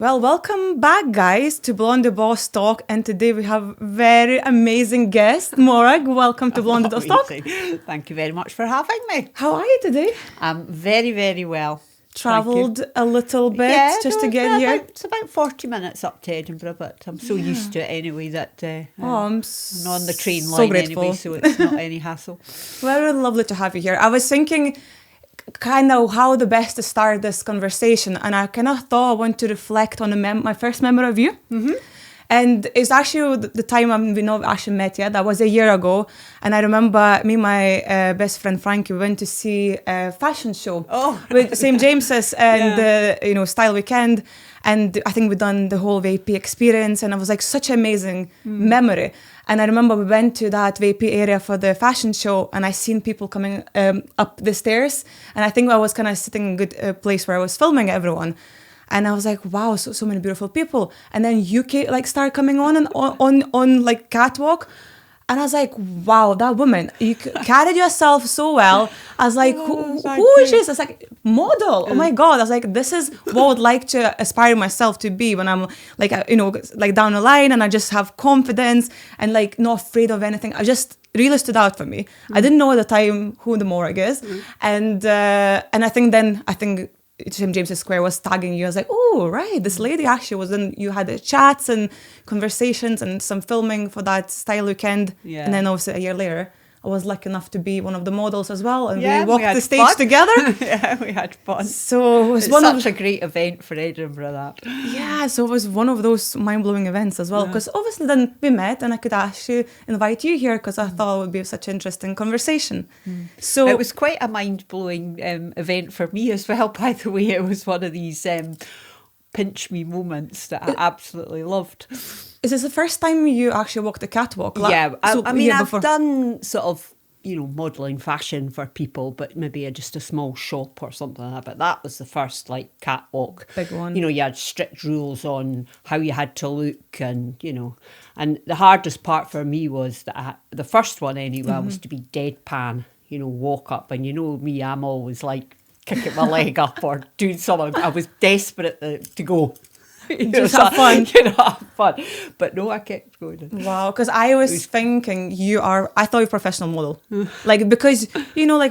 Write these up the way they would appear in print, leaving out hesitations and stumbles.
Well, welcome back, guys, to Blondie Boss Talk. And today we have very amazing guest, Morag. Welcome to Blondie Boss Talk. Thank you very much for having me. How are you today? I'm very, very well. Travelled a little bit to get here. It's about 40 minutes up to Edinburgh, but I'm so used to it anyway that I'm on the train so line grateful. anyway, so it's not any hassle. Very lovely to have you here. I was thinking kind of how the best to start this conversation, and I kind of thought I want to reflect on my first memory of you. Mm-hmm. And it's actually the time we not actually met yet. That was a year ago. And I remember me and my best friend Frankie, we went to see a fashion show with St. James's and Style Weekend. And I think we done the whole VP experience, and it was like such an amazing memory. And I remember we went to that VP area for the fashion show, and I seen people coming up the stairs. And I think I was kind of sitting in a good place where I was filming everyone. And I was like, wow, so many beautiful people. And then you start coming on like catwalk. And I was like, wow, that woman, you carried yourself so well. I was like, who is this? I was like, model. Oh my God. I was like, this is what I would like to aspire myself to be when I'm like down the line, and I just have confidence and like not afraid of anything. I just really stood out for me. I didn't know at the time who the Morag is. And I think St. James's Square was tagging you. I was like, oh, right, this lady actually was in, you had the chats and conversations and some filming for that Style Weekend. Yeah. And then obviously a year later, I was lucky enough to be one of the models as well. And we walked the stage together. Yeah, we had fun. So it was such a great event for Edinburgh, that. Yeah, so it was one of those mind-blowing events as well. Because obviously then we met, and I could actually invite you here because I thought it would be such an interesting conversation. So it was quite a mind-blowing event for me as well, by the way. It was one of these pinch me moments that I absolutely loved. Is this the first time you actually walked the catwalk? Yeah, I mean, I've done sort of, modelling fashion for people, but maybe just a small shop or something like that. But that was the first, catwalk. Big one. You had strict rules on how you had to look and, And the hardest part for me was that the first one anyway, was to be deadpan, walk up. And me, I'm always kicking my leg up or doing something. I was desperate to go. Just have fun. Have fun. But no, I kept going. Wow, because I was thinking I thought you're a professional model. Because,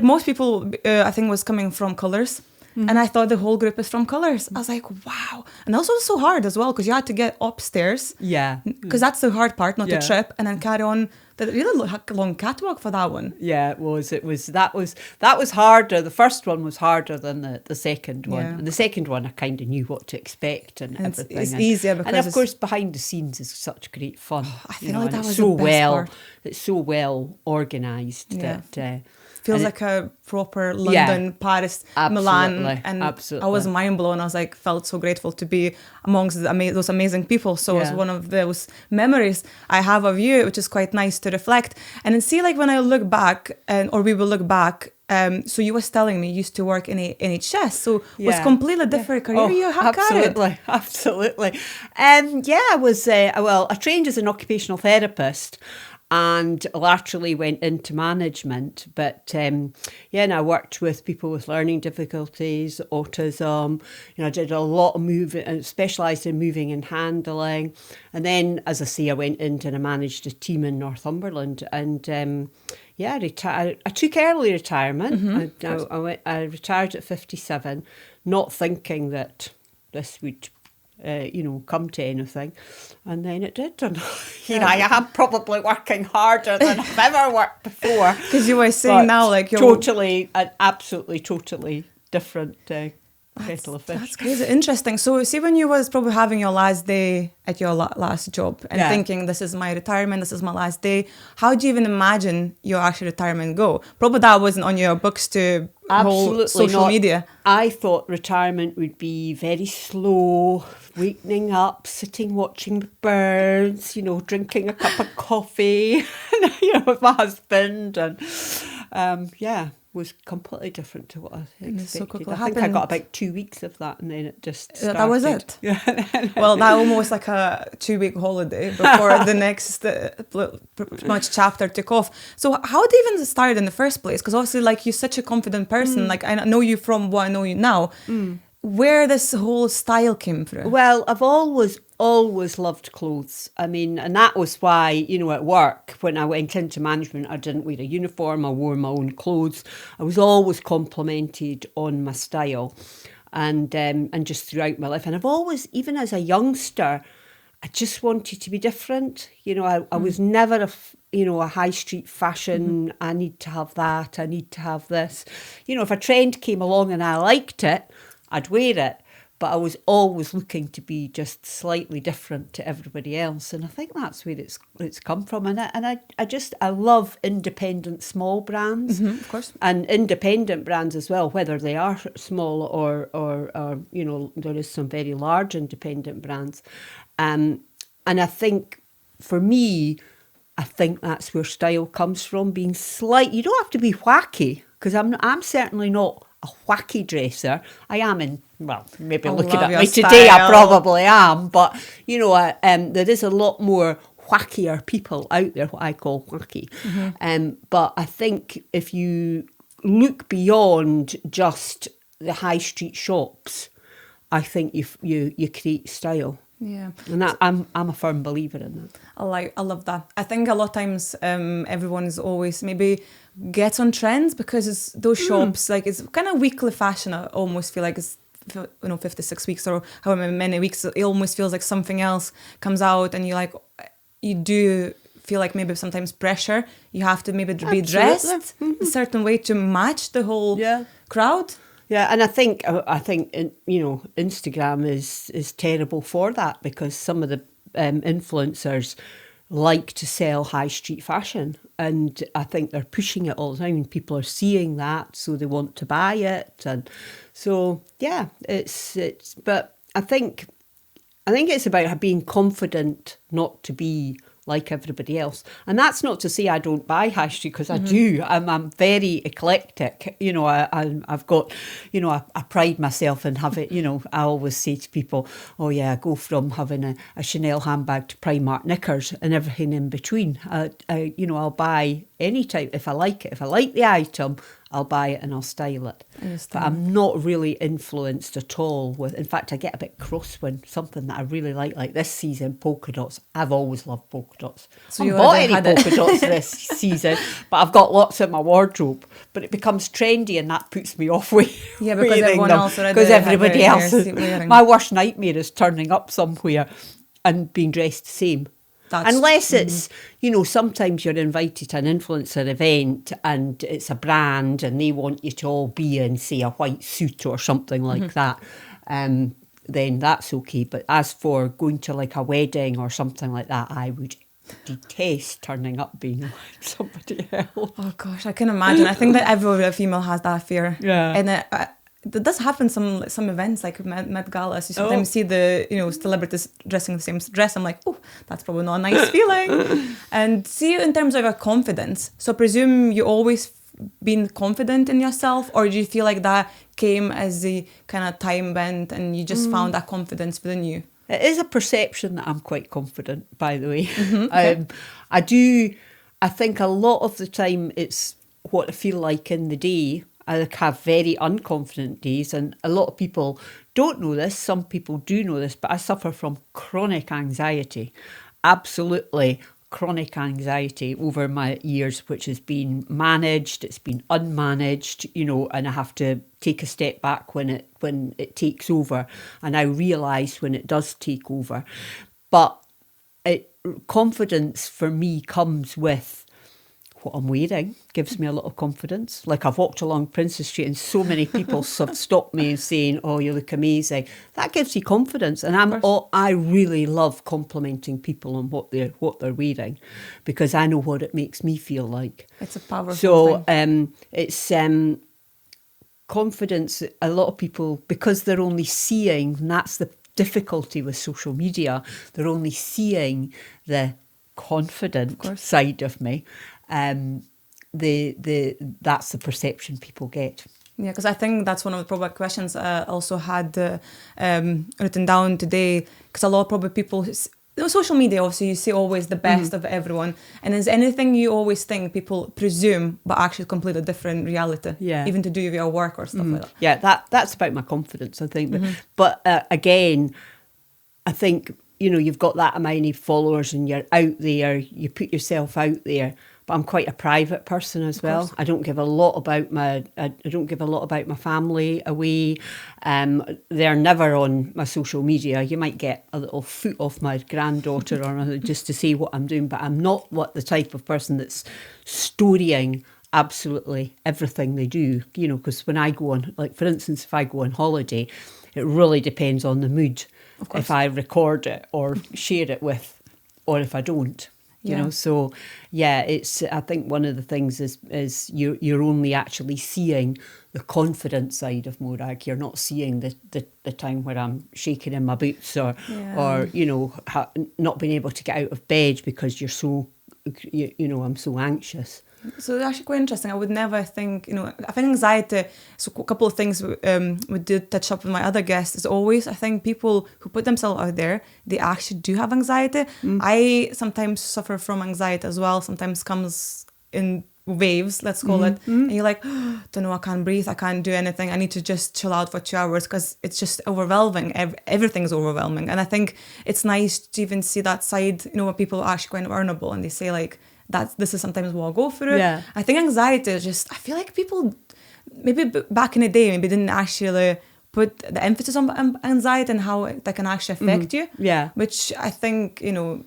most people, I think was coming from Colours. And I thought the whole group is from Colours. I was like, wow. And also so hard as well, because you had to get upstairs. Yeah. Because that's the hard part, not to trip, and then carry on the really long catwalk for that one. Yeah, it was. That was harder. The first one was harder than the second one. Yeah. And the second one, I kind of knew what to expect and everything. It's easier because... And of course, behind the scenes is such great fun. I feel like that was the best part. It's so well organised that... feels like a proper London, Paris, Milan, and I was mind blown. I was felt so grateful to be amongst those amazing people. So it's one of those memories I have of you, which is quite nice to reflect. And then see, when I look back, or we will look back. So you was telling me you used to work in NHS, so it was completely different career you had. Absolutely. I was I trained as an occupational therapist. And laterally went into management, but and I worked with people with learning difficulties, autism. I did a lot of moving, and specialised in moving and handling. And then, as I say, I went into and I managed a team in Northumberland, and I took early retirement. I retired at 57, not thinking that this would come to anything, and then it did. And I am probably working harder than I've ever worked before. Because you were saying now, you're totally and absolutely totally different kettle of fish. That's crazy, interesting. So, see, when you was probably having your last day at your last job and thinking, this is my retirement, this is my last day. How do you even imagine your actual retirement go? Probably that wasn't on your books to whole social media. I thought retirement would be very slow, waking up, sitting watching the birds, drinking a cup of coffee, with my husband, and was completely different to what I expected. So quickly I think I got about 2 weeks of that, and then it just started. That was it? Yeah. Well, that almost like a 2-week holiday before the next pretty much chapter took off. So how did you even start in the first place? Because obviously, you're such a confident person. I know you from what I know you now. where this whole style came through. Well, I've always loved clothes. I mean, and that was why, you know, at work, when I went into management, I didn't wear a uniform, I wore my own clothes. I was always complimented on my style and just throughout my life. And I've always, even as a youngster, I just wanted to be different. You know, I was never a high street fashion. I need to have that. I need to have this. You know, if a trend came along and I liked it, I'd wear it. But I was always looking to be just slightly different to everybody else. And I think that's where it's come from. And I love independent small brands. Of course. And independent brands as well, whether they are small or you know, there is some very large independent brands. And I think, for me, I think that's where style comes from, being slight. You don't have to be wacky, because I'm certainly not a wacky dresser. I am in, well, maybe looking at me today, I probably am. But, you know, there is a lot more wackier people out there, what I call wacky. But I think if you look beyond just the high street shops, I think you create style. Yeah, and I'm a firm believer in that. I love that. I think a lot of times everyone is always maybe gets on trends because it's those shops, like it's kind of weekly fashion. I almost feel like it's 56 weeks or however many weeks. It almost feels like something else comes out, and you do feel like maybe sometimes pressure. You have to maybe be dressed a certain way to match the whole crowd. Yeah, and I think Instagram is terrible for that, because some of the influencers like to sell high street fashion, and I think they're pushing it all the time, and people are seeing that, so they want to buy it, and so yeah, it's. But I think it's about being confident not to be like everybody else. And that's not to say I don't buy high street, because I do. I'm very eclectic. You know, I've got, you know, I pride myself in having, you know, I always say to people, oh yeah, I go from having a Chanel handbag to Primark knickers and everything in between. I'll buy any type if I like it. If I like the item, I'll buy it and I'll style it. But I'm not really influenced at all with. In fact, I get a bit cross when something that I really like this season, polka dots. I've always loved polka dots. So I haven't bought any polka dots this season, but I've got lots in my wardrobe. But it becomes trendy, and that puts me off wearing because everyone them, else already because everybody else is. Wearing. My worst nightmare is turning up somewhere and being dressed the same. Unless it's, you know, sometimes you're invited to an influencer event and it's a brand and they want you to all be in, say, a white suit or something like that, then that's okay. But as for going to like a wedding or something like that, I would detest turning up being like somebody else. Oh gosh, I can imagine. I think that every female has that fear. Yeah. And it does happen some events like Met Gala. So you sometimes see the celebrities dressing the same dress. I'm like, oh, that's probably not a nice feeling. And see, in terms of your confidence, so presume you always been confident in yourself, or do you feel like that came as the kind of time bent and you just found that confidence within you? It is a perception that I'm quite confident, by the way. Okay. I think a lot of the time it's what I feel like in the day. I have very unconfident days, and a lot of people don't know this. Some people do know this, but I suffer from chronic anxiety, absolutely chronic anxiety over my years, which has been managed, it's been unmanaged, you know, and I have to take a step back when it takes over, and I realise when it does take over. But confidence for me comes with what I'm wearing. Gives me a lot of confidence. Like, I've walked along Princess Street and so many people have stopped me and saying, oh, you look amazing. That gives you confidence. And I really love complimenting people on what they're wearing, because I know what it makes me feel like. It's a powerful thing. It's confidence. A lot of people, because they're only seeing, and that's the difficulty with social media, they're only seeing the confident side of me. That's the perception people get. Yeah, because I think that's one of the probably questions I also had written down today, because a lot of probably people social media, obviously, you see always the best of everyone. And is anything you always think people presume, but actually completely different reality? Yeah. Even to do with your work or stuff like that. Yeah, that's about my confidence, I think. But again, I think, you've got that amount of followers and you're out there, you put yourself out there. But I'm quite a private person as well. I don't give a lot about my family away. They're never on my social media. You might get a little foot off my granddaughter or just to see what I'm doing, but I'm not the type of person that's storying absolutely everything they do. Because when I go on, like for instance, if I go on holiday, it really depends on the mood. If I record it or share it with, or if I don't. So it's, I think one of the things is you're only actually seeing the confident side of Morag. You're not seeing the time where I'm shaking in my boots or not being able to get out of bed because you're so, I'm so anxious. So it's actually quite interesting. I would never think, I think anxiety, so a couple of things we did touch up with my other guests is always, I think people who put themselves out there, they actually do have anxiety. I sometimes suffer from anxiety as well, sometimes comes in waves, let's call it. And you're like, don't know, I can't breathe, I can't do anything, I need to just chill out for 2 hours because it's just overwhelming. Everything's overwhelming. And I think it's nice to even see that side, where people are actually quite vulnerable and they say like, this is sometimes what I'll go through. Yeah. I think anxiety is just, I feel like people, maybe back in the day, maybe didn't actually put the emphasis on anxiety and how that can actually affect you. Yeah. Which I think, you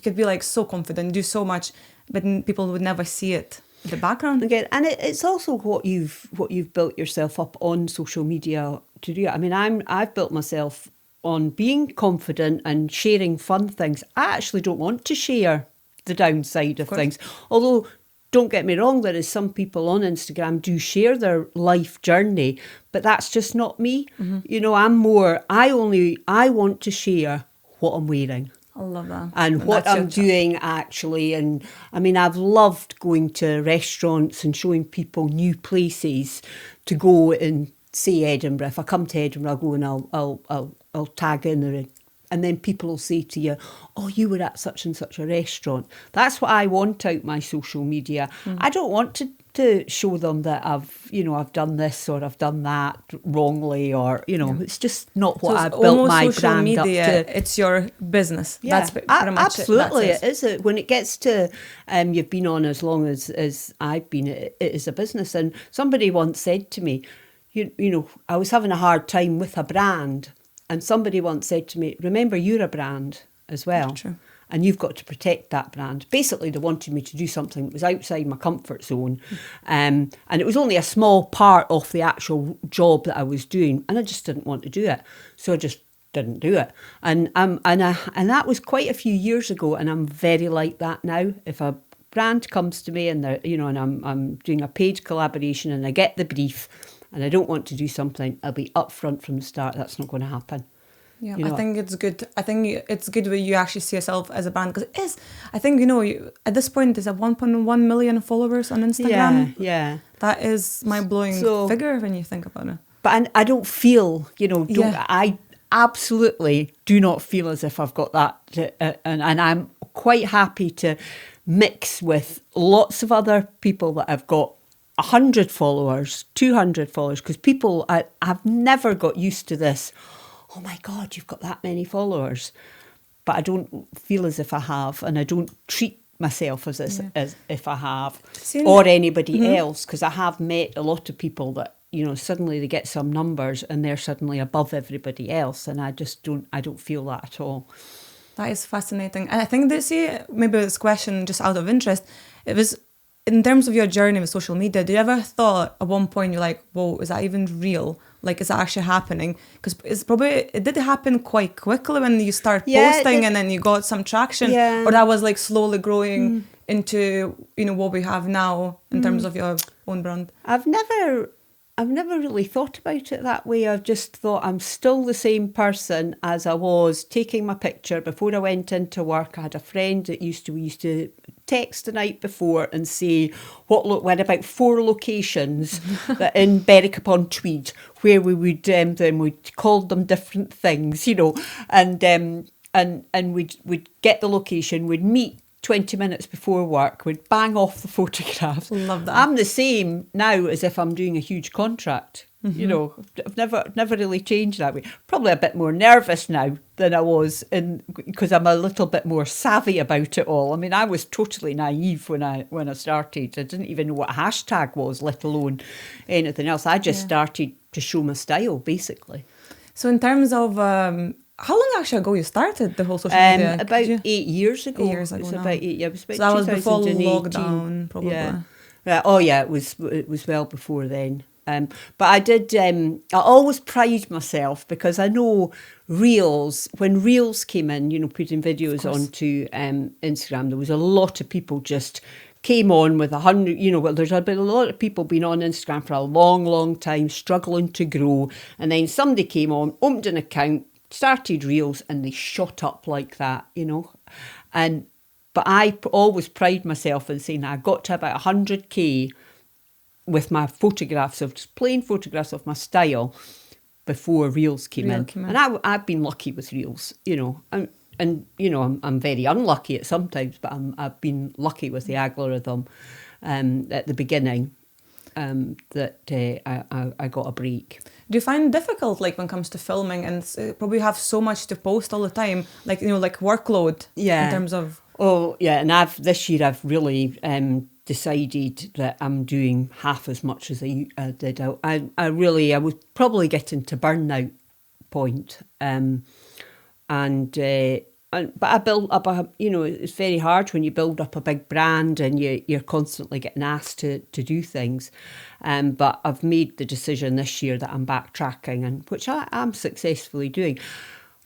could be like so confident, do so much, but people would never see it in the background. Again, and it's also what you've built yourself up on social media to do. I mean, I've built myself on being confident and sharing fun things. I actually don't want to share the downside of things. Although, don't get me wrong, there is some people on Instagram do share their life journey, but that's just not me. I'm more, I want to share what I'm wearing. I love that. And what I'm doing actually. And I mean, I've loved going to restaurants and showing people new places to go and say Edinburgh. If I come to Edinburgh, I'll go and I'll tag in there. And then people will say to you, oh, you were at such and such a restaurant. That's what I want out my social media. I don't want to show them that I've done this or I've done that wrongly or, it's just not what I've built my brand media, up to. It's your business. Yeah, that's pretty much absolutely. It is. When it gets to, you've been on as long as I've been, it is a business. And somebody once said to me, I was having a hard time with a brand. And somebody once said to me, remember, you're a brand as well. True. And you've got to protect that brand. Basically, they wanted me to do something that was outside my comfort zone. And it was only a small part of the actual job that I was doing. And I just didn't want to do it. So I just didn't do it. And that was quite a few years ago. And I'm very like that now. If a brand comes to me and and I'm doing a paid collaboration and I get the brief, and I don't want to do something, I'll be upfront from the start. That's not going to happen. Yeah, I think it's good. I think it's good when you actually see yourself as a brand because it is. I think, at this point, there's a 1.1 million followers on Instagram. Yeah. That is mind-blowing figure when you think about it. But I don't feel, I absolutely do not feel as if I've got that. And I'm quite happy to mix with lots of other people that have got 100 followers, 200 followers, because people have never got used to this. Oh my God, you've got that many followers. But I don't feel as if I have, and I don't treat myself as if I have, or anybody else, because I have met a lot of people that, suddenly they get some numbers and they're suddenly above everybody else, and I don't feel that at all. That is fascinating. And I think maybe this question just out of interest, it was, in terms of your journey with social media, did you ever thought at one point you're like, whoa, is that even real? Like, is that actually happening? Because it did happen quite quickly when you start posting and then you got some traction. Yeah. Or that was like slowly growing into, what we have now in terms of your own brand. I've never really thought about it that way. I've just thought I'm still the same person as I was taking my picture before I went into work. I had a friend that we used to text the night before and say we had about 4 locations that in Berwick-upon-Tweed where we would then we called them different things, and and we'd get the location, we'd meet 20 minutes before work, we'd bang off the photographs. Love that. I'm the same now as if I'm doing a huge contract. You know, I've never really changed that way. Probably a bit more nervous now than I was, because I'm a little bit more savvy about it all. I mean, I was totally naive when I started. I didn't even know what a hashtag was, let alone anything else. I just started to show my style, basically. So in terms of how long actually ago you started the whole social media? About 8 years ago. 8 years ago. It's now. about 8 years. It was about So that was before 2018. lockdown, probably. Yeah. Oh yeah, it was well before then. But I did. I always pride myself because I know Reels. When Reels came in, you know, putting videos onto Instagram, there was a lot of people just came on with 100. You know, well, there's been a lot of people been on Instagram for a long, long time, struggling to grow, and then somebody came on, opened an account, started Reels, and they shot up like that. You know, but I always pride myself in saying I got to about 100k. With my photographs of just plain photographs of my style before Reels came in. And I've been lucky with Reels, you know, and you know, I'm very unlucky at sometimes, but I've been lucky with the algorithm at the beginning that I got a break. Do you find it difficult, like when it comes to filming, and probably have so much to post all the time, like, you know, like workload in terms of? Oh yeah, and this year I've really decided that I'm doing half as much as I did. I was probably getting to burnout point, but I built up you know, it's very hard when you build up a big brand and you're constantly getting asked to do things. But I've made the decision this year that I'm backtracking, and which I am successfully doing.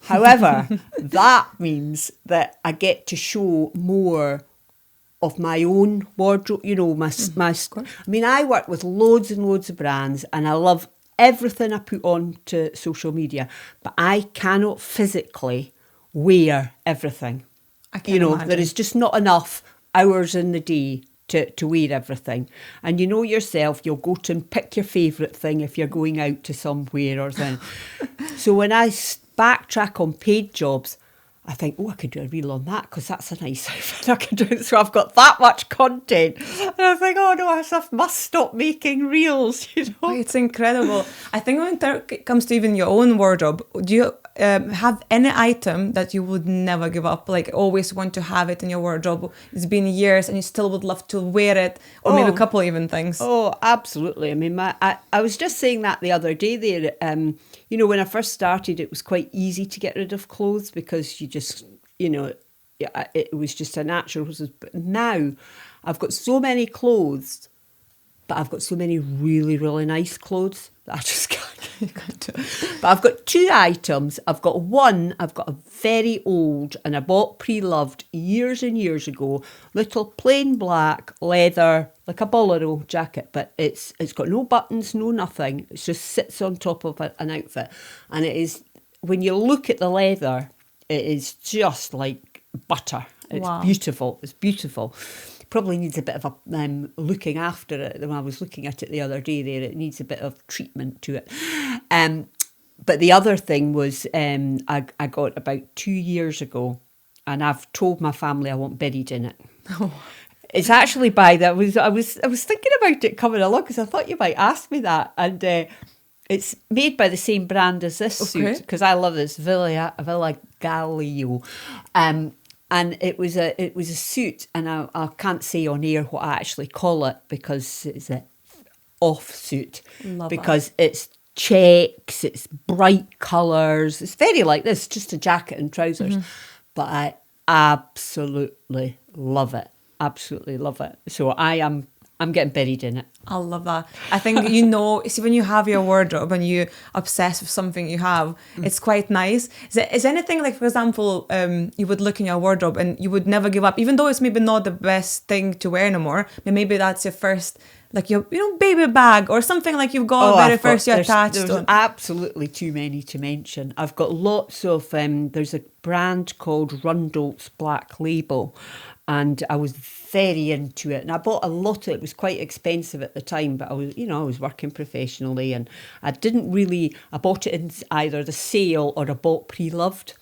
However, that means that I get to show more of my own wardrobe, you know, I mean, I work with loads and loads of brands, and I love everything I put on to social media, but I cannot physically wear everything. I can't imagine. There is just not enough hours in the day to wear everything. And you know yourself, you'll go to and pick your favourite thing if you're going out to somewhere or thing. So when I backtrack on paid jobs, I think, I could do a reel on that because that's a nice outfit. I could do it. So I've got that much content. And I think, oh no, I must stop making reels, you know. It's incredible. I think when it comes to even your own wardrobe, do you have any item that you would never give up? Like always want to have it in your wardrobe? It's been years and you still would love to wear it, or maybe a couple even things. Oh, absolutely. I mean, I was just saying that the other day there. You know, when I first started, it was quite easy to get rid of clothes because you just, you know, it was just a natural process. But now I've got so many clothes, but I've got so many really, really nice clothes that I just can't. But I've got two items. I've got a very old, and I bought pre-loved years and years ago, little plain black leather, like a bolero jacket, but it's got no buttons, no nothing. It just sits on top of an outfit. And it is, when you look at the leather, it is just like butter. It's beautiful. It's beautiful. Probably needs a bit of a looking after it. When I was looking at it the other day there, it needs a bit of treatment to it. But the other thing was I got about 2 years ago, and I've told my family I want buried in it. Oh. It's actually by that. I was thinking about it coming along because I thought you might ask me that, and it's made by the same brand as this suit because I love this Villa Galileo. And it was a suit, and I can't say on air what I actually call it because it's a off suit. Because it's checks, it's bright colours. It's very like this, just a jacket and trousers. But I absolutely love it. Absolutely love it. So I'm getting buried in it. I love that. I think, you know, see, when you have your wardrobe and you obsess with something you have, it's quite nice. Is anything like, for example, you would look in your wardrobe and you would never give up, even though it's maybe not the best thing to wear anymore, but maybe that's your first, like your, you know, baby bag or something like you've got very first you're attached to. There's absolutely too many to mention. I've got lots of, there's a brand called Rundle's Black Label, and I was very into it, and I bought a lot of it. It was quite expensive at the time, but I was working professionally, and I bought it in either the sale or I bought pre-loved,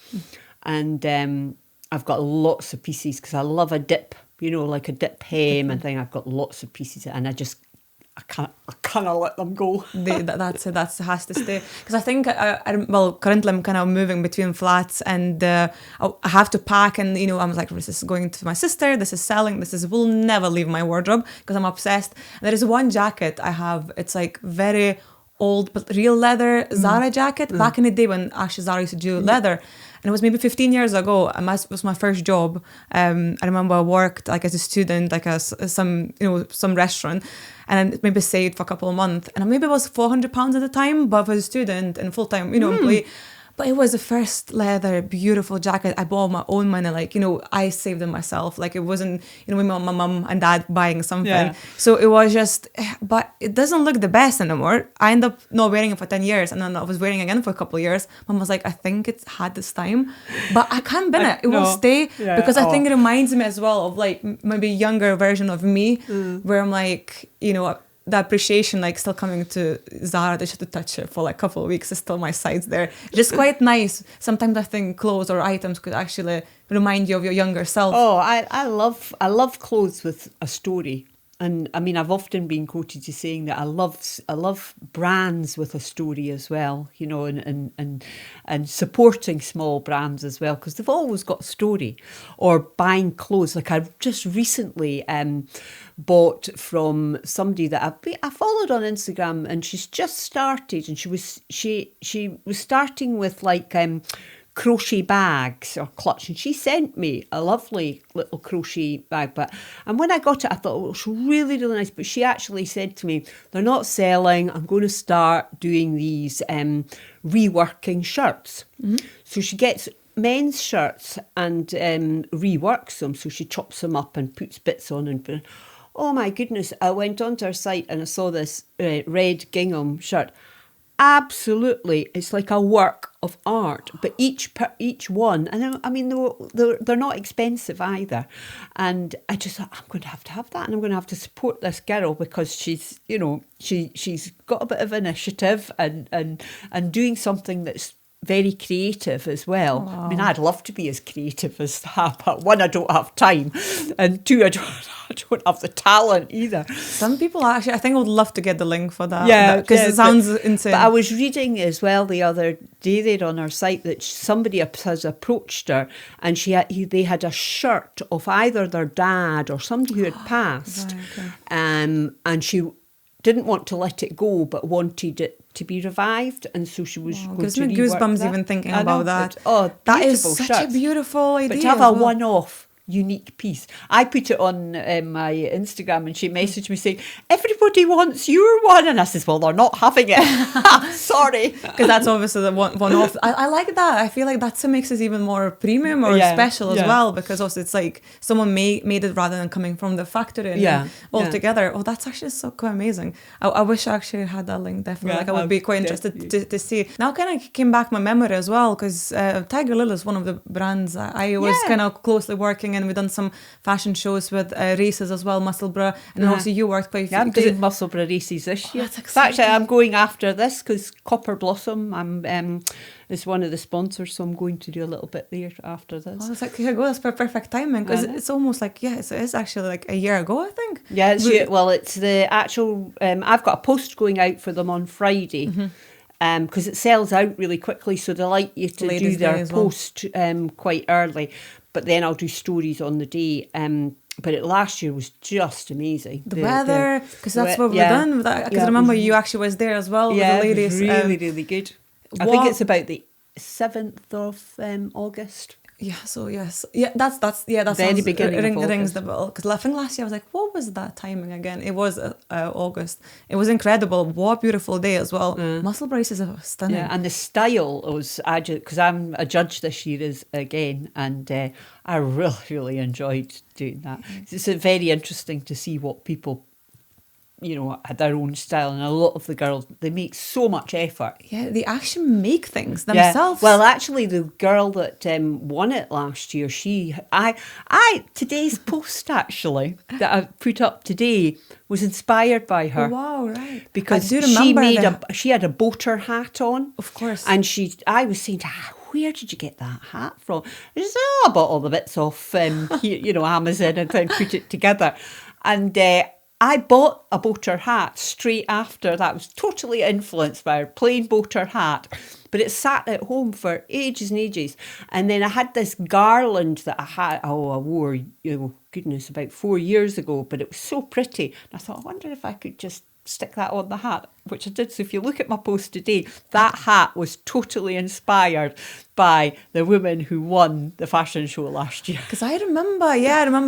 And I've got lots of pieces because I love a dip, like a dip hem and thing. I've got lots of pieces, and I can't let them go. That has to stay, because I think currently I'm kind of moving between flats, and I have to pack, and I'm like, this is going to my sister, this is selling, will never leave my wardrobe because I'm obsessed. And there is one jacket I have, it's like very old but real leather Zara jacket back in the day when actually Zara used to do leather. And it was maybe 15 years ago, and it was my first job. I remember I worked like as a student, like some restaurant, and I maybe saved for a couple of months. And maybe it was £400 at the time, but for a student and full-time, employee. But it was the first leather, beautiful jacket. I bought my own money, I saved it myself. Like, it wasn't, my mum and dad buying something. Yeah. So it was just, but it doesn't look the best anymore. I ended up not wearing it for 10 years. And then I was wearing it again for a couple of years. Mum was like, I think it's had this time. But I can't bin it. It will stay. Yeah. Because I think it reminds me as well of, like, maybe a younger version of me, where I'm like, the appreciation, like, still coming to Zara, they should to touch it for like a couple of weeks. It's still my sides there. Just quite nice. Sometimes I think clothes or items could actually remind you of your younger self. Oh, I love clothes with a story. And I mean, I've often been quoted as saying that I love brands with a story as well, and supporting small brands as well, because they've always got a story. Or buying clothes, like I've just recently bought from somebody that I followed on Instagram, and she's just started, and she was starting with like crochet bags or clutch, and she sent me a lovely little crochet bag, and when I got it I thought, it was really, really nice. But she actually said to me, they're not selling, I'm going to start doing these reworking shirts. So she gets men's shirts and reworks them, so she chops them up and puts bits on, and oh my goodness, I went onto her site and I saw this red gingham shirt. Absolutely, it's like a work of art, but each one, and I mean, they're not expensive either. And I just thought, I'm going to have that, and I'm going to have to support this girl, because she's, she's got a bit of initiative and doing something that's very creative as well. Wow. I mean, I'd love to be as creative as that, but one, I don't have time, and two, I don't have the talent either. Some people actually, I think, would love to get the link for that. Because it sounds insane. But I was reading as well the other day there on her site that somebody has approached her, and they had a shirt of either their dad or somebody who had passed, right, okay. And she didn't want to let it go, but wanted it to be revived, and so she was going to rework goosebumps that. even thinking about that. That is such a beautiful idea. But to have a one-off unique piece. I put it on my Instagram, and she messaged me saying, everybody wants your one, and I says, well, they're not having it. Sorry. Because that's obviously the one-off. I like that. I feel like that makes it even more premium or special as well, because also it's like someone made it rather than coming from the factory and all together. Oh, that's actually so quite amazing. I wish I actually had that link, definitely. Like, I would be quite interested to see. Now kind of came back my memory as well, because Tiger Lily is one of the brands I was kind of closely working, and we've done some fashion shows with races as well, Musselburgh, and also you worked quite a few. I'm doing Musselburgh races this year. That's exciting. Actually, I'm going after this because Copper Blossom is one of the sponsors, so I'm going to do a little bit there after this. Oh, it's like, here you go, that's perfect timing, because it's almost like, it is actually like a year ago, I think. Yeah, it's the actual, I've got a post going out for them on Friday. Because it sells out really quickly, so they like you to do their post quite early. But then I'll do stories on the day. But last year was just amazing. The weather, because that's what we've done. Because I remember you actually was there as well with the ladies. Really, really good. I think it's about the 7th of August. Yeah, so yes. Yeah, that's very beginning of August. Rings the bell. Because I think last year I was like, what was that timing again? It was August. It was incredible. What a beautiful day as well. Musselburgh races are stunning. Yeah, and the style was, because I'm a judge this year again, and I really, really enjoyed doing that. It's very interesting to see what people had their own style, and a lot of the girls, they make so much effort. Yeah, they actually make things themselves. Well, actually, the girl that won it last year, today's post actually that I put up today was inspired by her. Oh, wow, right. Because she had a boater hat on. Of course. And I was saying to her, where did you get that hat from? I said, I bought all the bits off, Amazon and then put it together. And I bought a boater hat straight after that. I was totally influenced by her plain boater hat. But it sat at home for ages and ages. And then I had this garland that I wore, goodness, about 4 years ago. But it was so pretty. And I thought, I wonder if I could just stick that on the hat, which I did. So if you look at my post today, that hat was totally inspired by the woman who won the fashion show last year. Because I remember,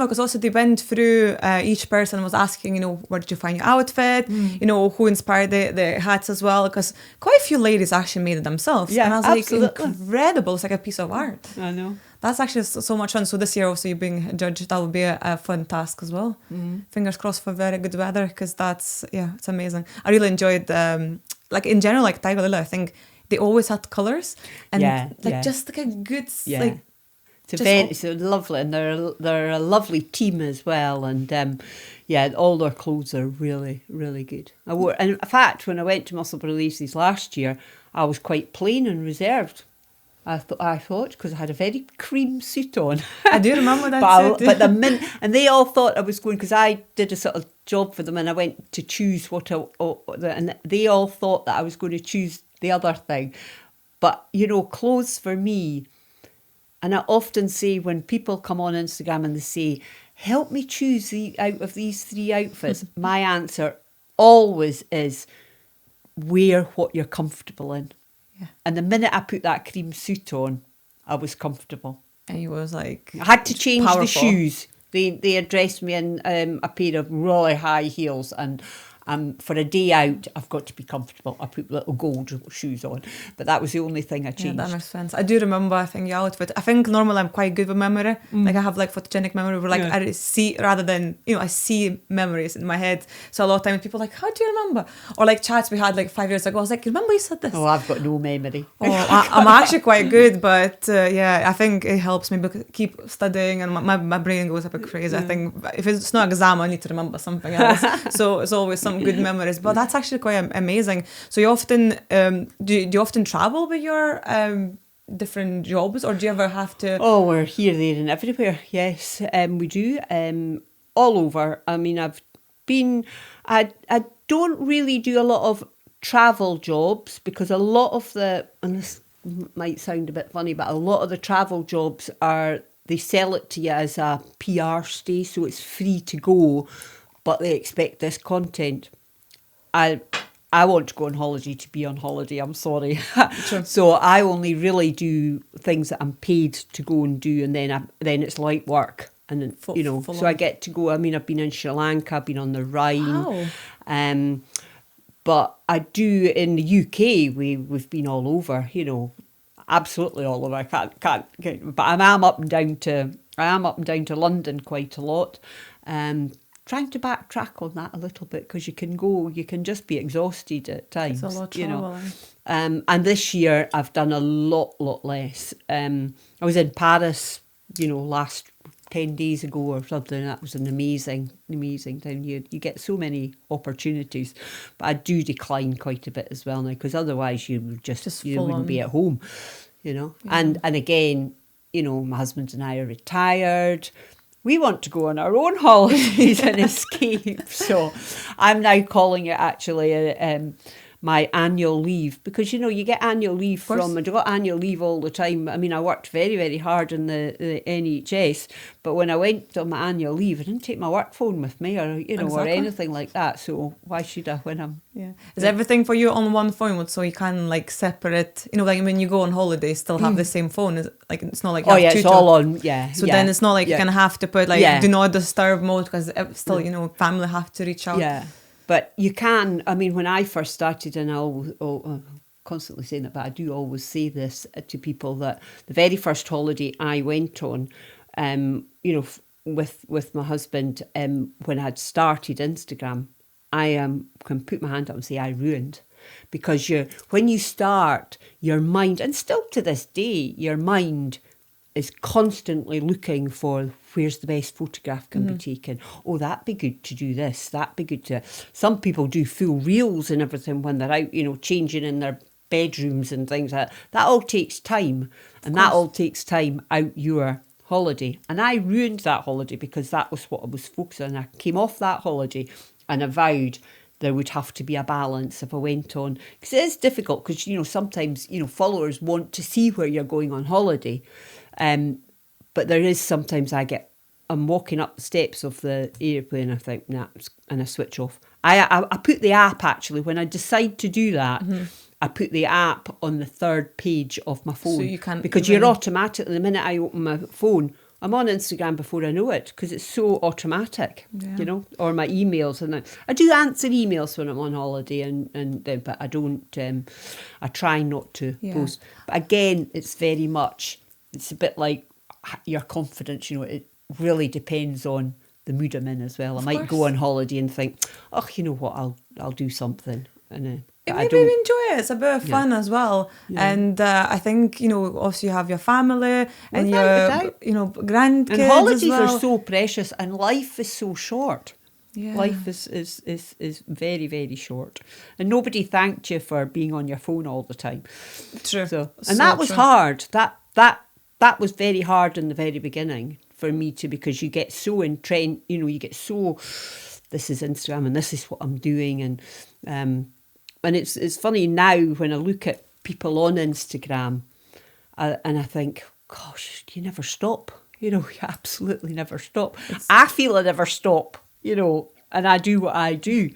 because also they went through, each person was asking, where did you find your outfit? Who inspired the hats as well? Because quite a few ladies actually made it themselves. Yeah, and I was absolutely. like, incredible. It's like a piece of art. I know. That's actually so much fun. So this year also you being judged, that would be a fun task as well. Fingers crossed for very good weather, because it's amazing. I really enjoyed, in general, like Tiger Lily, I think they always had colours and just like a good, like. It's lovely, and they're a lovely team as well, and all their clothes are really, really good. And in fact, when I went to Muscle Releases last year, I was quite plain and reserved. I thought, because I had a very cream suit on. I do remember that but and they all thought I was going, because I did a sort of job for them, and I went to choose and they all thought that I was going to choose the other thing. But, clothes for me, and I often say when people come on Instagram and they say, help me choose out of these 3 outfits, my answer always is, wear what you're comfortable in. Yeah. And the minute I put that cream suit on, I was comfortable. And he was like, I had to change powerful. The shoes. They had dressed me in a pair of really high heels, and for a day out, I've got to be comfortable. I put little gold shoes on, but that was the only thing I changed. Yeah, that makes sense. I do remember, I think, your outfit. I think normally I'm quite good with memory. Like I have like photogenic memory where I see, rather than, I see memories in my head. So a lot of times people are like, how do you remember? Or like chats we had like 5 years ago, I was like, remember you said this? Oh, I've got no memory. I'm actually quite good, but I think it helps me keep studying, and my brain goes a bit crazy. I think if it's not an exam, I need to remember something else. So it's always some good memories, but that's actually quite amazing. So you often do you often travel with your different jobs, or do you ever have to? Oh, we're here, there, and everywhere. Yes, we do. All over. I mean, I don't really do a lot of travel jobs, because a lot of and this might sound a bit funny, but a lot of the travel jobs they sell it to you as a PR stay, so it's free to go, but they expect this content. I want to go on holiday to be on holiday, I'm sorry. Sure. So I only really do things that I'm paid to go and do, and then it's light work. And then, so I get to go. I mean, I've been in Sri Lanka, I've been on the Rhine. Wow. But I do in the UK, we've been all over, absolutely all over. I can't but I am up and down to London quite a lot. Trying to backtrack on that a little bit, because you can just be exhausted at times. It's a lot of travel. And this year I've done a lot less. I was in Paris, last 10 days ago or something. That was an amazing time. You get so many opportunities, but I do decline quite a bit as well now, because otherwise you would just wouldn't be at home, Yeah. And again, my husband and I are retired. We want to go on our own holidays and escape. So I'm now calling it actually my annual leave, because you get annual leave I got annual leave all the time. I mean, I worked very, very hard in the NHS, but when I went on my annual leave, I didn't take my work phone with me, or or anything like that. So why should I when I'm Is everything for you on one phone, so you can like separate, like when you go on holiday still have the same phone? It's not like you have two it's all on, So then it's not like you're gonna have to put like do not disturb mode, because still family have to reach out. But you can, I mean, when I first started, and I'm constantly saying it, but I do always say this to people, that the very first holiday I went on, with my husband, when I'd started Instagram, I can put my hand up and say I ruined. Because when you start, your mind, and still to this day, your mind is constantly looking for where's the best photograph can be taken. Oh, that'd be good to do this. That'd be good to... Some people do full reels and everything when they're out, changing in their bedrooms and things like that. That all takes time, and that all takes time out your holiday. And I ruined that holiday because that was what I was focusing on. I came off that holiday and I vowed there would have to be a balance if I went on. Because it is difficult because, you know, sometimes, you know, followers want to see where you're going on holiday. But there is sometimes I'm walking up the steps of the airplane, I think, nah, and I switch off. I put the app, actually, when I decide to do that, I put the app on the third page of my phone. So you can't... Because you're automatically, the minute I open my phone, I'm on Instagram before I know it, because it's so automatic, you know, or my emails. And I do answer emails when I'm on holiday, but I don't, I try not to post. But again, it's very much, it's a bit like your confidence, you know, it really depends on the mood I'm in as well. I might go on holiday and think, oh, you know what, I'll do something. And maybe you enjoy it. It's a bit of fun as well. Yeah. And I think, you know, also you have your family and your, you know, grandkids. And holidays as well. are so precious, and life is so short. Yeah. Life is very, very short. And nobody thanked you for being on your phone all the time. True. And that was hard. That was very hard in the very beginning for me too, because you get so entrenched, you know, you get so, this is Instagram and this is what I'm doing. And it's funny now when I look at people on Instagram and I think, gosh, you never stop. You know, you absolutely never stop. I feel I never stop, you know, and I do what I do.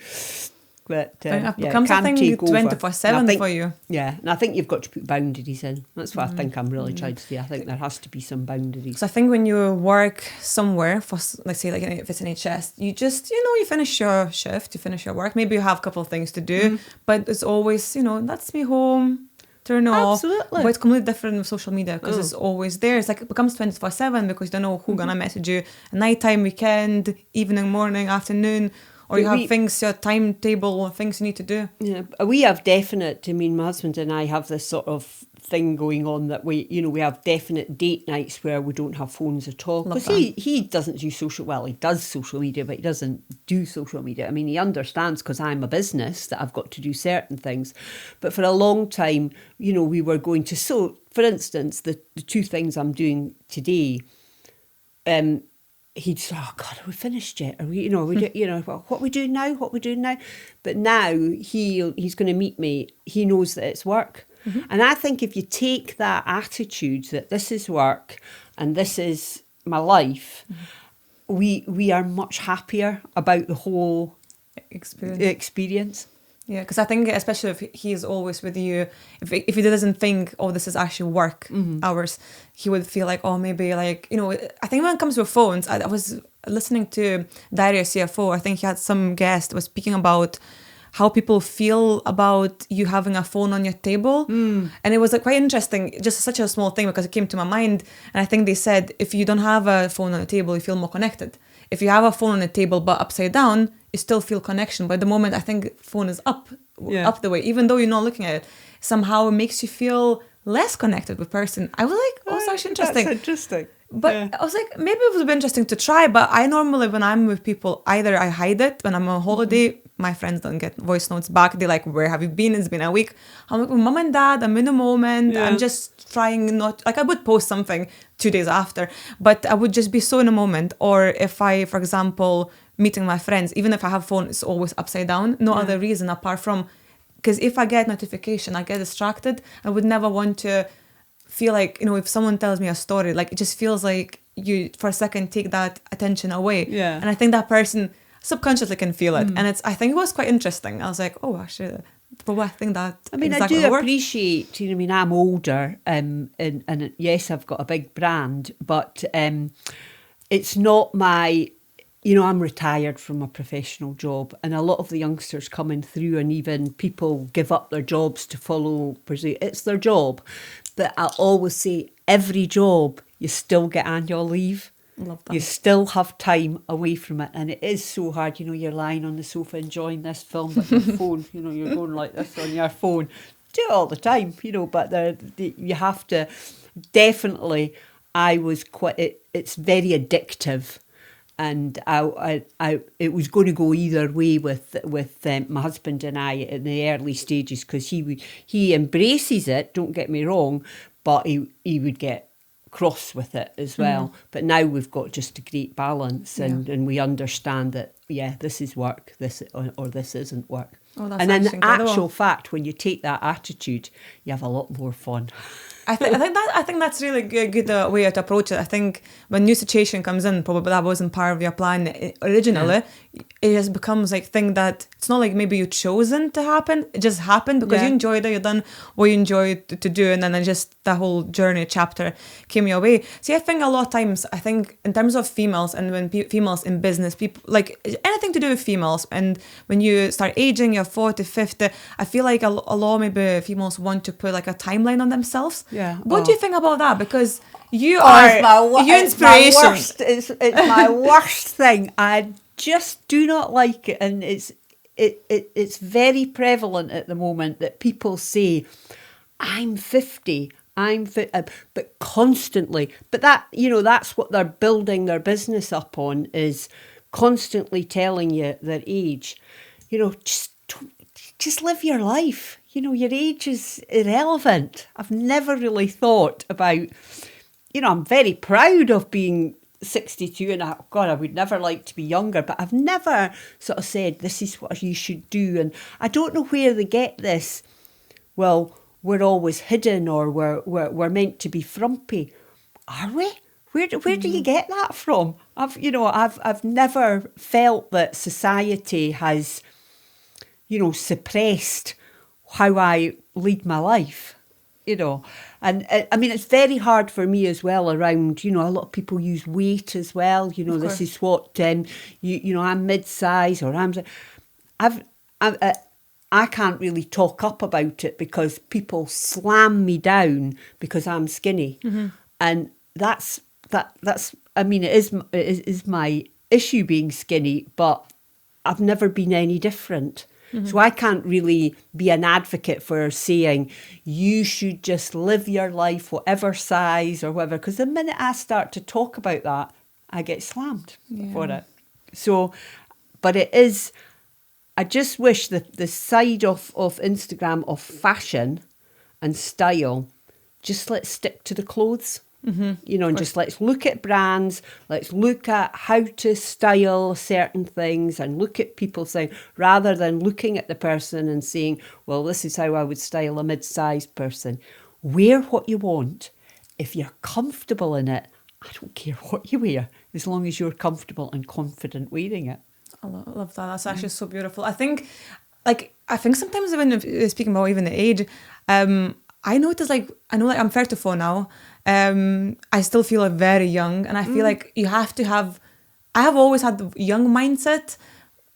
But it becomes something 24/7 for you. Yeah, and I think you've got to put boundaries in. That's what I think I'm really trying to say. I think there has to be some boundaries. So I think when you work somewhere, for let's say like if it's NHS, you just, you know, you finish your shift, you finish your work. Maybe you have a couple of things to do, but it's always, you know, that's me home. Turn off. Absolutely. But it's completely different with social media because it's always there. It's like it becomes 24/7 because you don't know who's gonna message you. Nighttime, weekend, evening, morning, afternoon. Or you have things, your timetable, things you need to do. Yeah, we have definite, I mean, my husband and I have this sort of thing going on that we have definite date nights where we don't have phones at all. Because he doesn't do he does social media, but he doesn't do social media. I mean, he understands because I'm a business that I've got to do certain things. But for a long time, you know, we were going to, so for instance, the two things I'm doing today, he'd say, oh God, are we finished yet? Are we, you know, what we doing now? What we doing now? But now he's going to meet me. He knows that it's work. Mm-hmm. And I think if you take that attitude that this is work and this is my life, we are much happier about the whole experience. Yeah, because I think especially if he's always with you, if he doesn't think, oh, this is actually work hours, he would feel like, oh, maybe like, you know, I think when it comes to phones, I was listening to Daria CFO, I think he had some guest was speaking about how people feel about you having a phone on your table. And it was like quite interesting, just such a small thing because it came to my mind. And I think they said, if you don't have a phone on the table, you feel more connected. If you have a phone on the table but upside down, you still feel connection. But at the moment, I think phone is up the way, even though you're not looking at it, somehow it makes you feel less connected with person. I was like, oh, it's actually interesting. That's interesting. But I was like, maybe it would be interesting to try. But I normally, when I'm with people, either I hide it when I'm on holiday. My friends don't get voice notes back. They're like, where have you been? It's been a week. I'm like, mom and dad, I'm in a moment. I'm just trying not, like I would post something 2 days after, but I would just be so in a moment. Or if I, for example, meeting my friends, even if I have phone, it's always upside down. No other reason apart from, because if I get notification, I get distracted. I would never want to feel like, you know, if someone tells me a story, like it just feels like you for a second take that attention away. Yeah. And I think that person subconsciously can feel it. And I think it was quite interesting. I was like, oh, actually, but I think that exactly I do appreciate, you know, I mean, I'm older and yes, I've got a big brand, but it's not my, you know, I'm retired from a professional job and a lot of the youngsters coming through and even people give up their jobs to follow, it's their job. But I always say every job, you still get annual leave. Love that. You still have time away from it, and it is so hard. You know, you're lying on the sofa enjoying this film with your phone. You know, you're going like this on your phone. Do it all the time, you know. But you have to definitely. I was quite. It's very addictive, and it was going to go either way with my husband and I in the early stages, because he embraces it. Don't get me wrong, but he would get cross with it as well. But now we've got just a great balance, and we understand that this is work, this or this isn't work. Oh, that's and in incredible. actual fact, when you take that attitude, you have a lot more fun. I think that's really good way to approach it. I think when new situation comes in, probably that wasn't part of your plan originally. It just becomes like thing that it's not like maybe you chosen to happen. It just happened because you enjoyed it. You done what you enjoyed to do, and then it just that whole journey chapter came your way. See, I think a lot of times, I think in terms of females and when females in business, people like anything to do with females, and when you start aging, you're 40, 50, I feel like a lot maybe females want to put like a timeline on themselves. Yeah. What do you think about that? Because you are your inspiration. It's my worst thing. I just do not like it, and it's very prevalent at the moment that people say, "I'm 50." But constantly. But that, that's what they're building their business up on, is constantly telling you their age. Just live your life. Your age is irrelevant. I've never really thought about, I'm very proud of being 62 and I would never like to be younger, but I've never sort of said, this is what you should do. And I don't know where they get this. Well, we're always hidden, or we're meant to be frumpy. Are we? Where do you get that from? I've never felt that society has, suppressed how I lead my life, And I mean, it's very hard for me as well around, a lot of people use weight as well. This is what, I'm mid-size, or I can't really talk up about it because people slam me down because I'm skinny. Mm-hmm. And that's, I mean, it is my issue being skinny, but I've never been any different. Mm-hmm. So I can't really be an advocate for saying you should just live your life, whatever size or whatever, because the minute I start to talk about that, I get slammed for it. So, but it is, I just wish that the side of Instagram of fashion and style, just let's stick to the clothes. Mm-hmm. And just let's look at brands, let's look at how to style certain things and look at people's things, rather than looking at the person and saying, well, this is how I would style a mid-sized person. Wear what you want. If you're comfortable in it, I don't care what you wear, as long as you're comfortable and confident wearing it. I love that. That's actually so beautiful. I think sometimes when speaking about even the age, I notice I know I'm 34 now. I still feel very young, and I feel like you have to have. I have always had the young mindset,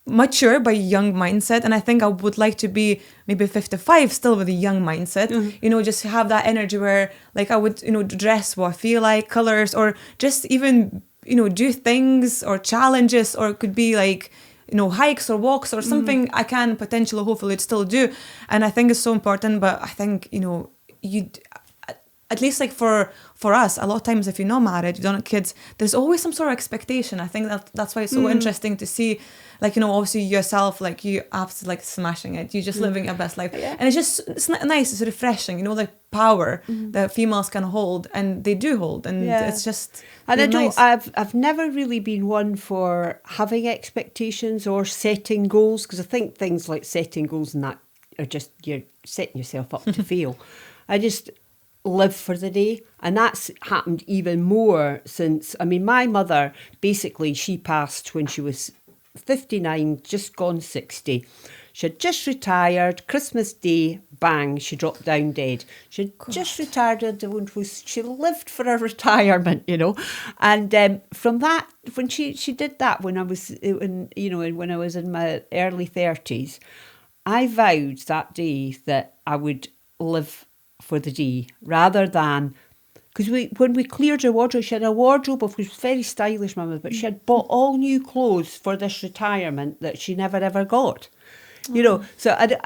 mature but young mindset, and I think I would like to be maybe 55 still with a young mindset. Mm-hmm. Just have that energy where I would dress what I feel like, colors, or just even do things or challenges, or it could be hikes or walks or something I can potentially hopefully still do. And I think it's so important. But I think you at least for us, a lot of times if you're not married, you don't have kids, there's always some sort of expectation. I think that's why it's so interesting to see obviously yourself, you absolutely smashing it, you're just living your best life. And it's nice, it's refreshing, the power that females can hold, and they do hold, and it's just nice. I've never really been one for having expectations or setting goals, because I think things like setting goals and that are just, you're setting yourself up to fail. I just live for the day, and that's happened even more since, my mother, basically she passed when she was 59, just gone 60. She had just retired. Christmas Day, bang, she dropped down dead. She had just retired, and she lived for her retirement, And from that, when she did that, when I was when I was in my early 30s, I vowed that day that I would live for the day, rather than, because when we cleared her wardrobe, she had a wardrobe of, which was very stylish, Mama, but she had bought all new clothes for this retirement that she never ever got. So it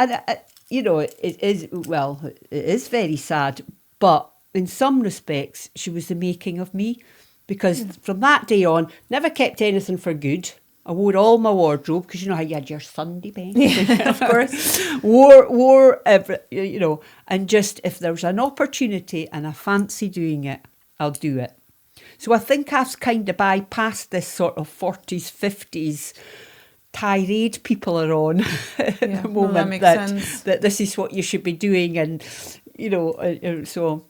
is very sad, but in some respects she was the making of me, because from that day on, never kept anything for good. I wore all my wardrobe, because you know how you had your Sunday best. Yeah, of course. wore every, you know, and just if there's an opportunity and I fancy doing it, I'll do it. So I think I've kind of bypassed this sort of 40s, 50s tirade people are on at the moment, that this is what you should be doing, and you know, so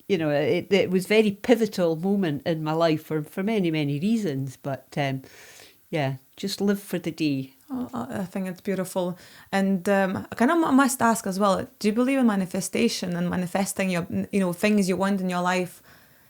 you know, it was a very pivotal moment in my life for many reasons, but yeah, just live for the day. Oh, I think it's beautiful. And I kind of must ask as well, do you believe in manifestation and manifesting your, you know, things you want in your life?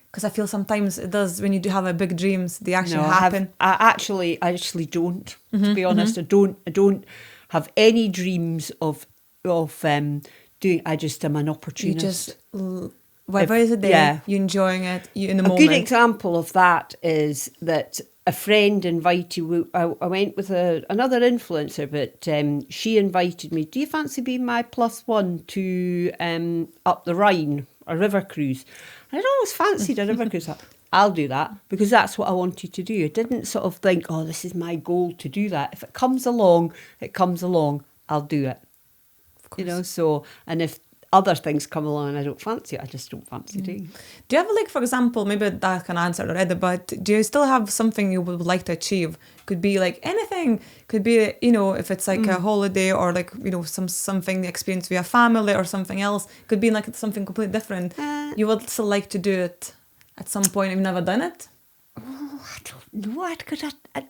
Because I feel sometimes it does, when you do have a big dreams, they actually happen. I actually don't, to be honest. I don't have any dreams of doing. I just am an opportunist. You just, whatever is the day, you're enjoying it, you in the moment. A good example of that is that a friend invited, I went with another influencer, but she invited me, do you fancy being my +1 to up the Rhine, a river cruise? And I'd always fancied a river cruise. I'll do that, because that's what I wanted to do. I didn't sort of think, oh, this is my goal to do that. If it comes along, I'll do it. You know, so, and if other things come along and I don't fancy it, I just don't fancy doing it. Do you have, like, for example, maybe that can answer already, but do you still have something you would like to achieve? Could be like anything. Could be, you know, if it's like a holiday, or like, you know, something experience with your family or something else. Could be like something completely different. You would still like to do it at some point. You've never done it? Oh, I don't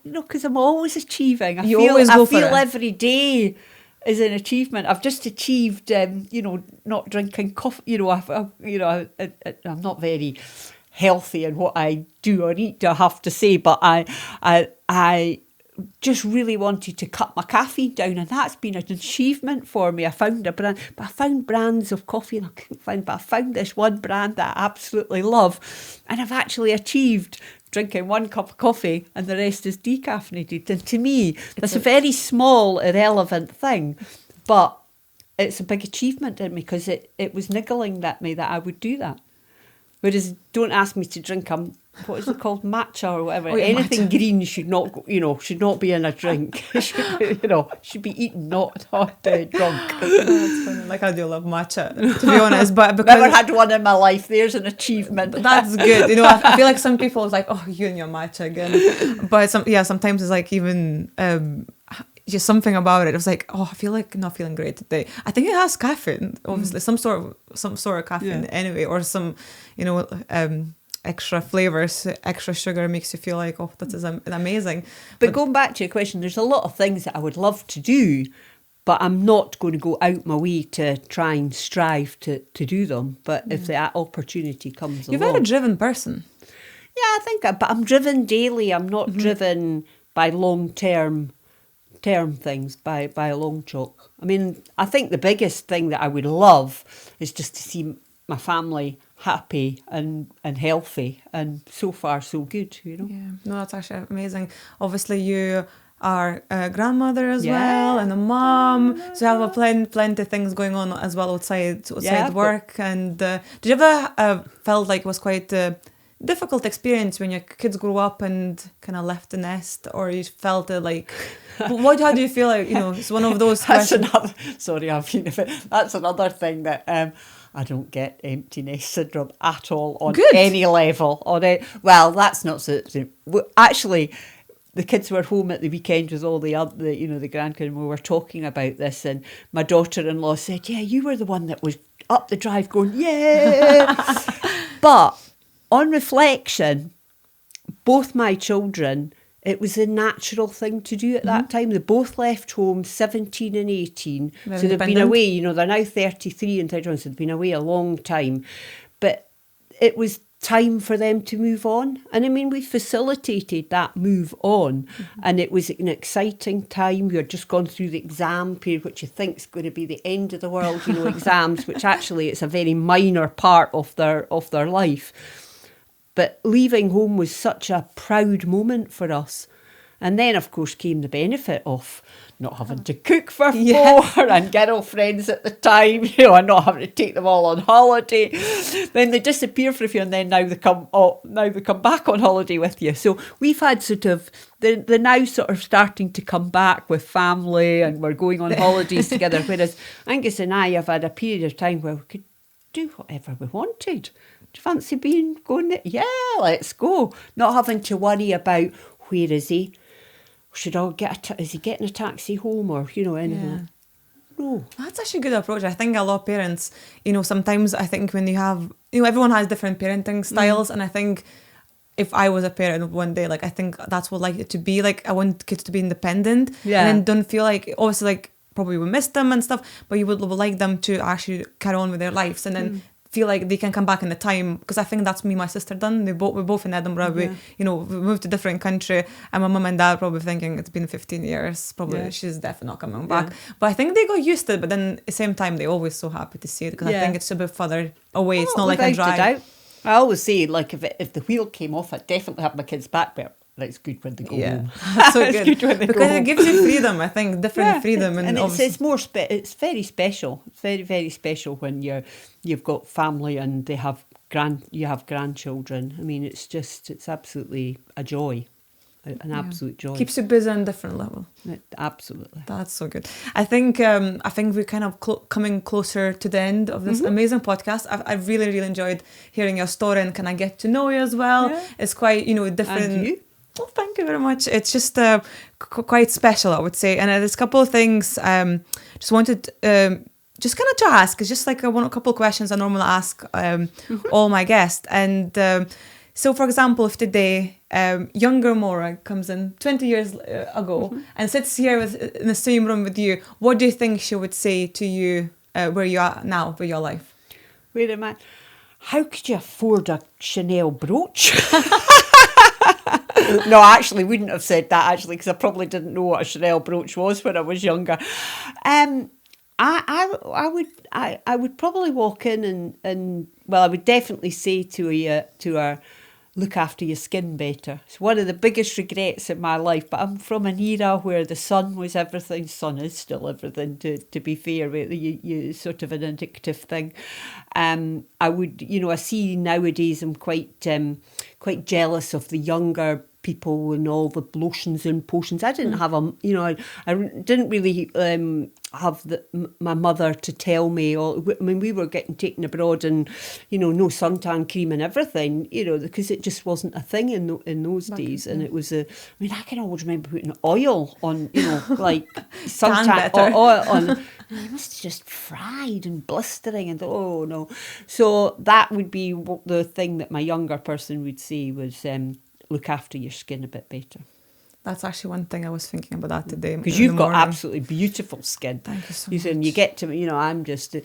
know. Because I'm always achieving. I feel every day is an achievement. I've just achieved, you know, not drinking coffee. You know, I'm not very healthy in what I do or eat, I have to say, but I just really wanted to cut my caffeine down, and that's been an achievement for me. I found a brand, but I found brands of coffee and I couldn't find, but I found this one brand that I absolutely love, and I've actually achieved drinking 1 cup of coffee and the rest is decaffeinated. And to me, that's a very small, irrelevant thing, but it's a big achievement in me, because it was niggling at me that I would do that. Whereas, don't ask me to drink what is it called, matcha or whatever. Anything matcha. Green should not be in a drink. Should be eaten, not drunk. That's funny. Like, I do love matcha, to be honest, but because never had one in my life. There's an achievement. That's good. You know, I feel like some people is like, oh, you and your matcha again. But sometimes it's like even just something about it. It was like, oh, I feel like not feeling great today. I think it has caffeine, obviously, some sort of caffeine anyway, or some, you know, extra flavors, extra sugar makes you feel like, oh, that is amazing. But going back to your question, there's a lot of things that I would love to do, but I'm not going to go out my way to try and strive to do them. But if that opportunity comes along. You're a very driven person. Yeah, I think, but I'm driven daily. I'm not driven by long-term things, by a long chalk. I mean, I think the biggest thing that I would love is just to see my family happy and healthy, and so far so good, you know. Yeah, no, that's actually amazing. Obviously, you are a grandmother as well, and a mom, so you have plenty of things going on as well outside work. And did you ever felt like it was quite a difficult experience when your kids grew up and kind of left the nest, or you felt it like, how do you feel like, you know, it's one of those questions. That's another thing that I don't get empty nest syndrome at all on any level. Well, that's not so. Actually, the kids were home at the weekend with all the grandkids, and we were talking about this, and my daughter-in-law said, yeah, you were the one that was up the drive going, yeah. But on reflection, both my children, it was a natural thing to do at that time. They both left home 17 and 18. So they've been away, you know, they're now 33 and 31, so they've been away a long time. But it was time for them to move on. And I mean, we facilitated that move on. And it was an exciting time. We had just gone through the exam period, which you think is going to be the end of the world, you know, exams, which actually it's a very minor part of their life. But leaving home was such a proud moment for us. And then, of course, came the benefit of not having to cook for four and girlfriends at the time, and not having to take them all on holiday. Then they disappear for a few, and then now they come back on holiday with you. So we've had sort of they're now sort of starting to come back with family, and we're going on holidays together. Whereas Angus and I have had a period of time where we could do whatever we wanted. Do you fancy going there? Yeah, let's go. Not having to worry about where is he? Should I is he getting a taxi home or, anything like that? No. That's actually a good approach. I think a lot of parents, sometimes I think when you have, everyone has different parenting styles. And I think if I was a parent one day, like, I think that's what I like it to be. Like, I want kids to be independent. Yeah. And then don't feel like, obviously, like, probably we miss them and stuff, but you would like them to actually carry on with their lives and then feel like they can come back in the time, because I think that's me and my sister done. We're both in Edinburgh. We moved to a different country, and my mum and dad probably thinking it's been 15 years, probably she's definitely not coming back. But I think they got used to it, but then at the same time they're always so happy to see it, because I think it's a bit further away. It's not like a drive. I always say, like, if the wheel came off, I'd definitely have my kids back, but it's good when they go home. That's so good. Good when they because it gives you freedom, I think, different freedom. And it's more, it's very special. It's very, very special when you've got family and you have grandchildren. I mean, it's absolutely a joy. An absolute joy. Keeps you busy on a different level. Absolutely. That's so good. I think we're kind of coming closer to the end of this amazing podcast. I've really, really enjoyed hearing your story and can I get to know you as well. Yeah. It's quite, different. And you? Oh, thank you very much. It's just quite special, I would say. And there's a couple of things just wanted just kind of to ask. It's just like a couple of questions I normally ask all my guests. And so, for example, if today younger Morag comes in 20 years ago and sits here in the same room with you, what do you think she would say to you where you are now with your life? Wait a minute. How could you afford a Chanel brooch? No, I actually wouldn't have said that, because I probably didn't know what a Chanel brooch was when I was younger. I would probably walk in and I would definitely say to her, look after your skin better. It's one of the biggest regrets in my life, but I'm from an era where the sun was everything. Sun is still everything, to be fair. You sort of an addictive thing. I would, I see nowadays I'm quite jealous of the younger people and all the lotions and potions. I didn't have I didn't really have my mother to tell me. We were getting taken abroad and, no suntan cream and everything, because it just wasn't a thing in those days. And it was I can always remember putting oil on, like suntan oil on. It must have just fried and blistering and oh no. So that would be the thing that my younger person would say was, look after your skin a bit better. That's actually one thing I was thinking about that today. Because you've got absolutely beautiful skin. Thank you so much. And you get to, I'm just... there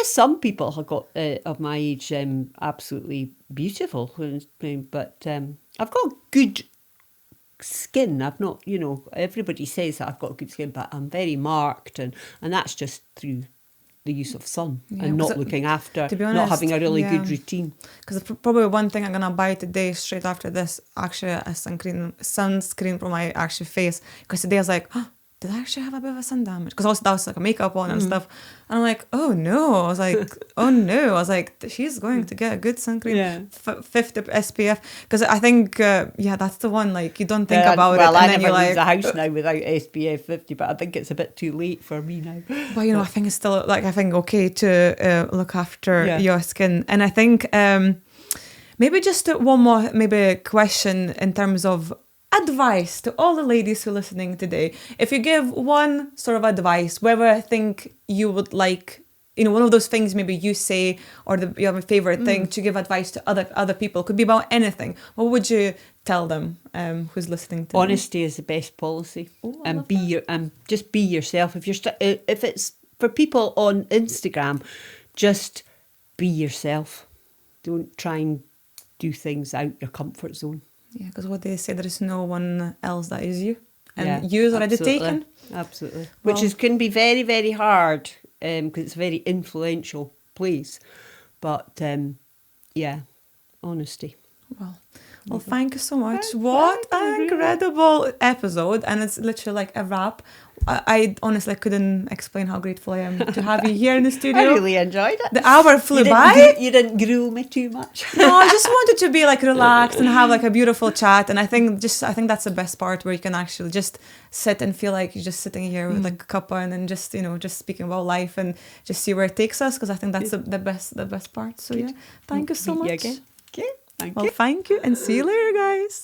is some people who got of my age absolutely beautiful. But I've got good skin. I've not, everybody says that I've got good skin, but I'm very marked. And that's just through the use of sun and not looking after, to be honest, not having a really good routine. Because probably one thing I'm going to buy today, straight after this, actually a sunscreen for my actual face. Because today I was like, did I actually have a bit of a sun damage? Because also that was like a makeup on and stuff. And I'm like, oh no. I was like, oh no. I was like, she's going to get a good sun cream, 50 SPF. Because I think, that's the one, like, you don't think about it. Well, I never leave the house now without SPF 50, but I think it's a bit too late for me now. But, I think it's still, okay to look after your skin. And I think maybe just one more question in terms of advice to all the ladies who are listening today. If you give one sort of advice, whether I think you would like, one of those things maybe you say, or you have a favorite thing to give advice to other people, could be about anything. What would you tell them who's listening to Honesty is the best policy. And just be yourself. If it's for people on Instagram, just be yourself. Don't try and do things out your comfort zone. Yeah, because what they say, there is no one else that is you. And you is already taken. Absolutely. Which can be very, very hard because it's a very influential place. But, honesty. Well, Well, thank you so much. What an incredible episode. And it's literally like a wrap. I honestly couldn't explain how grateful I am to have you here in the studio. I really enjoyed it. The hour flew by. You didn't grill me too much. No, I just wanted to be like relaxed and have like a beautiful chat. And I think that's the best part, where you can actually just sit and feel like you're just sitting here with like a cuppa and then just, just speaking about life and just see where it takes us. Because I think that's the best part. So yeah, thank you so much. Okay, thank you. Well, thank you and see you later, guys.